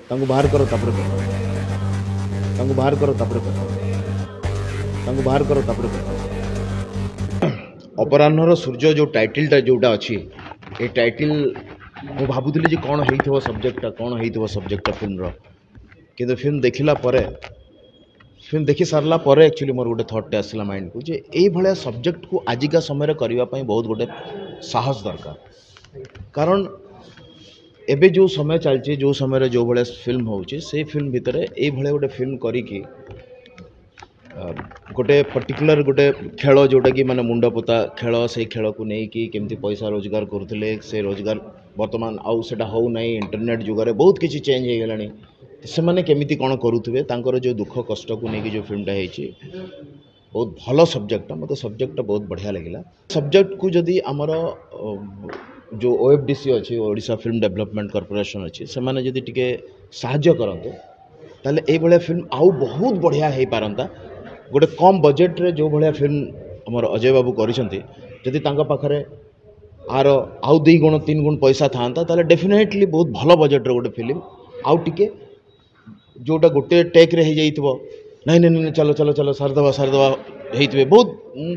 ତାଙ୍କୁ ବାହାର କର ତାପରେ କର ତାଙ୍କୁ ବାହାର କର ତାପରେ କର ତାଙ୍କୁ ବାହାର କର ତାପରେ କର ଅପରାହ୍ନର ସୂର୍ଯ୍ୟ ଯେଉଁ ଟାଇଟଲଟା ଯେଉଁଟା ଅଛି ଏ ଟାଇଟଲ ମୁଁ ଭାବୁଥିଲି ଯେ କ'ଣ ହେଇଥିବ ସବଜେକ୍ଟଟା ଫିଲ୍ମର କିନ୍ତୁ ଫିଲ୍ମ ଦେଖି ସାରିଲା ପରେ ଆକ୍ଚୁଆଲି ମୋର ଗୋଟେ ଥଟ୍ଟେ ଆସିଲା ମାଇଣ୍ଡକୁ ଯେ ଏଇଭଳିଆ ସବଜେକ୍ଟକୁ ଆଜିକା ସମୟରେ କରିବା ପାଇଁ ବହୁତ ଗୋଟେ ସାହସ ଦରକାର କାରଣ ଏବେ ଯେଉଁ ସମୟ ଚାଲିଛି ଯେଉଁ ସମୟରେ ଯେଉଁ ଭଳିଆ ଫିଲ୍ମ ହେଉଛି ସେଇ ଫିଲ୍ମ ଭିତରେ ଏଇଭଳିଆ ଗୋଟେ ଫିଲ୍ମ କରିକି गोटे पर्टिकुलर गोटे खेल जोटा कि माने मुंड पोता खेल से खेल को लेकिन केमती पैसा रोजगार करुले से रोजगार बर्तमान आउ सेटा हो नहीं इंटरनेट जुगार बहुत किसी चेंज हो गलानी से माने केमिति कौन करुवे तांकर जो दुख कष्ट को लेकिन जो फिल्मटा है बहुत भल सब्जेक्ट मत सब्जेक्ट बहुत बढ़िया लगे सब्जेक्ट को जदि आमर जो ओएफडीसी अच्छी ओडिशा फिल्म डेवलपमेंट कॉर्पोरेशन अच्छी से माने जदि टिके साहाय्य करते ताले ए भलिया फिल्म आउ बहुत बढ़िया हो पारंता गोटे कम बजेट रे जो भाया फिल्म आमर अजय बाबू करी पाखे आर आउ 2 गुण 3 गुण पैसा था डेफिनेटली बहुत भल बजेट रे गोटे फिल्म आउ टिके जोटा गोटे टेक रे हो नहीं नहीं नहीं चलो चलो चलो सारदवा होते बहुत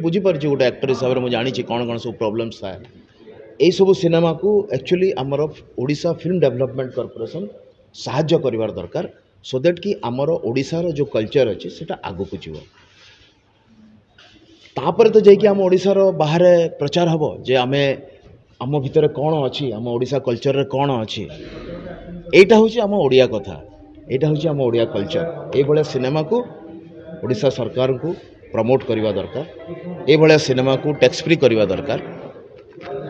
बुझीपार गोटे एक्टर हिसाब से मुझे जानी कौन कौन सब प्रोब्लेम्स था यही सब सिनेमा को एक्चुअली आमर ओडिशा फिल्म डेवलपमेंट कॉर्पोरेशन साहाय्य करिवार दरकार सो दैट कि आमर ओडिशार जो कल्चर अच्छी सेटा आगो को जीव तापर तो जाकि आम ओडिशार बाहर प्रचार हम जे आमे आम भितर कौन अच्छी आम ओडिशा कल्चर रे कौन अच्छी एटा हूँ आम ओडिया कथा एटा हूँ आम ओडिया कल्चर ये भाया सिनेमा को ओडिशा सरकार को प्रमोट करवा दरकार ये भाया सिनेमा को टैक्स फ्री करवा दरकार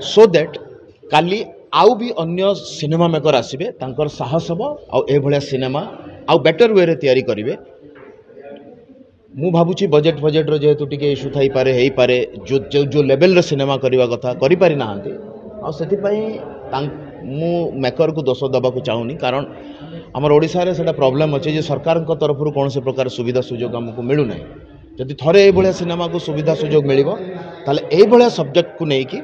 सो दैट काली आउ भी अन्य सिनेमा मेकर आसबे तांकर साहस हम आउ सिनेमा आउ बेटर वे रे तैयारी करेंगे मु भावुची बजेट जेहेतु टिके इश्यू थाई पारे हेई पारे जो जो जो लेवल रे सिनेमा करवा कथा करि पारि नाहंती आ सेति पई मु मेकर को दोष दबा को चाहूनी कारण हमर ओडिसा रे सेटा प्रॉब्लम अछि जे सरकार को तरफ रु कोन से प्रकार सुविधा सुयोग हमको मिलु नै जदि थरे ए भलिया सिनेमा को सुविधा सुयोग मिलिबो ताले ए भलिया सब्जेक्ट को नै कि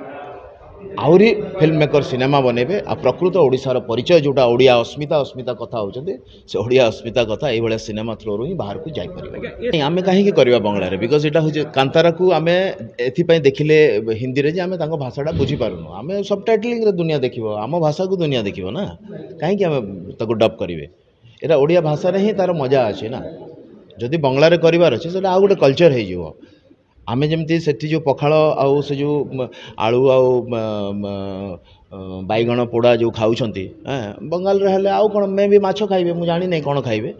आहरी फिल्म मेकर सिनेमा बनेबे आ प्रकृत ओडिशार परिचय जोटा ओडिया अस्मिता कथा होचंदी से ओडिया अस्मिता कथा ए भलिया सिनेमा थ्रो ही बाहर को जाई परिबे आमे काहे कि करबा बंगला रे बिकॉज़ एटा होचे कांतारा को आमे एथि पई देखिले हिंदी रे जे आमे तांको भाषाटा बुझी पारुनो आमे सबटाइटलिंग रे दुनिया देखिबो आम भाषा को दुनिया देखिबो ना काहे कि आमे ताको डब करिवे एटा ओडिया भाषा रे ही तार मजा अछि ना जदि बंगला रे करिवार अछि सेटा आ गोटे कल्चर हे जिवो आमे जमती सेठी जो पखाड़ आउ से जो आलू आउ बैगण पोड़ा जो खाऊंती बंगाल रे हेले आउ कौन मैं भी माछ खाइबे मु जानी नहीं कौन खाइबे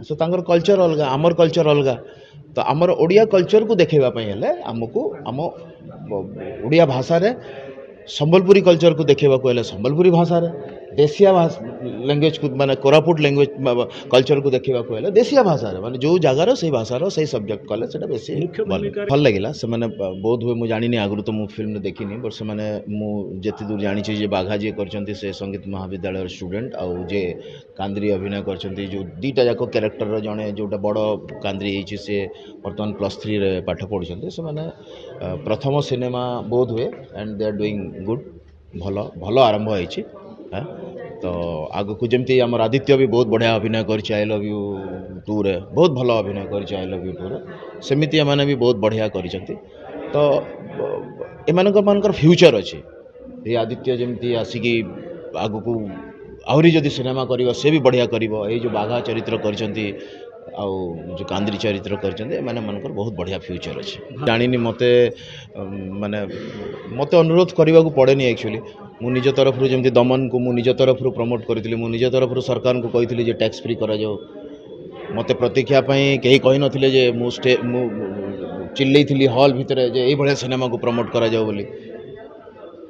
सो तांकर कल्चर अलग आमर कल्चर अलग तो आमर ओडिया कल्चर को देखेबा पई हेले हमको आम ओडिया भाषा रे संबलपुरी कल्चर को देखेबा को हेले संबलपुरी भाषा रे देशिया लैंग्वेज को माने कोरापुट लैंग्वेज कल्चर को देखेबा को हेले देशिया भाषा रे माने जो जगार से भाषार से सब्जेक्ट कले सेटा बेसी भल लगिला से माने बहुत हुए मु जानी नहीं आगु तो मु फिल्म देखिनी बट से माने मु जेति दूर जानी छी जे बाघा जे करचंती से संगीत महाविद्यालय स्टूडेंट आउ जे कांद्री अभिनय करचंती जो दीटा जाको कैरेक्टर रो जणे जोटा बड़ कांद्री हिची से वर्तमान +3 रे पाठ पढुचंती से माने प्रथम सिनेमा बोध हुए and they are doing good भल भल आरंभ होइची तो आग को जमती आम आदित्य भी बहुत बढ़िया अभिनय कर आई लव यू 2 रे बहुत भल अभिनय कर आई लव यू 2 रे सेमिति एमाने भी बहुत बढ़िया करिसंती तो एमानकर फ्यूचर अच्छे ये आदित्य जमती आसिकी आग को आहरी जदि सिनेमा करिवो से भी बढ़िया करिवो ए जो बाघा चरित्र करिसंती आउ जो कांद्री चरित्र करछन्ते माने मनकर बहुत बढ़िया फ्यूचर अच्छे जानिनी मते माने मते अनुरोध करबा को पड़ेनी एक्चुअली मु निज तरफ रु जेमती दमन को मु निज तरफ रु प्रमोट करथिली मु निज तरफ रु सरकार को कहिथिली जे टैक्स फ्री करा जाओ मते प्रतीक्षा पई केही कहि नथिले जे मु चिल्लैथिली हॉल भितरे जे एई भलिया सिनेमा को प्रमोट करा जाओ बोली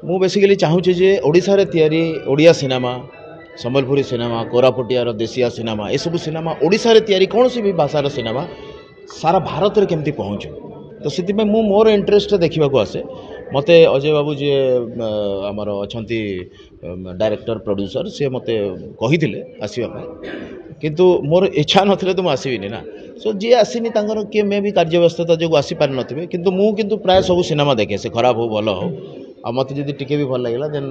मु बेसिकली चाहू छी जे ओडिसा रे तयारी ओडिया सिनेमा संबलपुरी सिनेमा कोरापुटियार देशिया सिनेमा ये सब सिनेमा ओडिशा रे तयारी कौन सी भी भाषार सिनेमा सारा भारत रे केमती पहुँचू तो से मु मोर इंटरेस्ट देखा को आसे मते अजय बाबू जी आमर अच्छी डायरेक्टर प्रोड्यूसर सी मते कही आसवा किंतु मोर इच्छा नथिले तो आसबिनी ना सो जी आसीनी तांकर किए मे भी कार्य व्यस्तता जो आसीपार नथिबे किंतु मु किंतु प्राय सब सिनेमा देखे से खराब हो भल हो आ मते जदि टिके भी भल लागला देन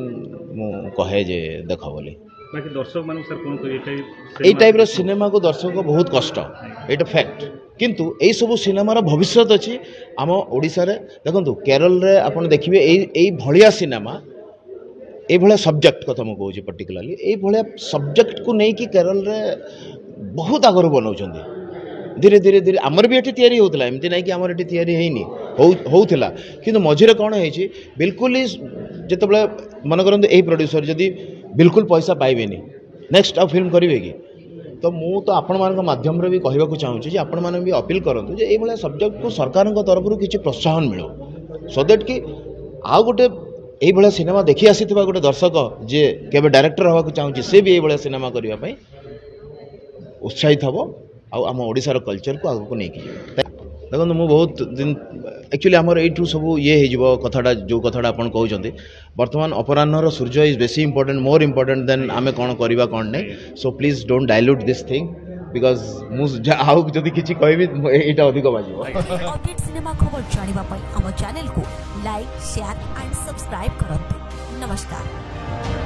मु कहे जे देख बोली बाकी दर्शक मान सर कौन कह टाइप सिनेमा को दर्शक बहुत कष्ट ये फैक्ट किंतु यही सब सिनेमार भविष्य अच्छी आम ओडिशा रे देखो केरल रे आपन देखिए यही भलिया सिनेमा ये सब्जेक्ट कथा मुझे कहूँ पर्टिकुलाली ये सब्जेक्ट को लेकिन केरल रे बहुत आगर बनाऊँ धीरे धीरे धीरे आमर भी ये होता एमती ना कि आमर ये होता कि मझे कौन है बिल्कुल ही जिते मन करूँ यही प्रोड्यूसर जदि बिल्कुल पैसा पाइबे नेक्स्ट आ फिल्म करेंगे कि तो मु तो आपण मान माध्यम भी कहवाक चाहूँगी आपण मैंने भी अपील करूँ जे ये सब्जेक्ट को सरकार तरफ किसी प्रोत्साहन मिलो सो दैट कि आउ गोटे यही सिनेमा देखी आसी गोटे दर्शक जे केबे डायरेक्टर हवा चाहूँगी सी भी यही सिनेमा करने उत्साहित हम आम ओडिशार कल्चर को आगे नहीं देखो मु बहुत दिन एक्चुअली आमर यू सब ये हो कथाटा जो कथाटा आप कहते बर्तमान अपराह्नर सूर्य इज बेसी इंपोर्टेंट मोर इंपोर्टेंट देन आम कौन करवा कौन नहीं so please don't dilute this thing because मुझे किसी कहबी यहाँ अधिक बाजिबो अपडेट सिनेमा खबर जानिबा पई हम चैनल को लाइक शेयर एंड सब्सक्राइब करंतु नमस्कार।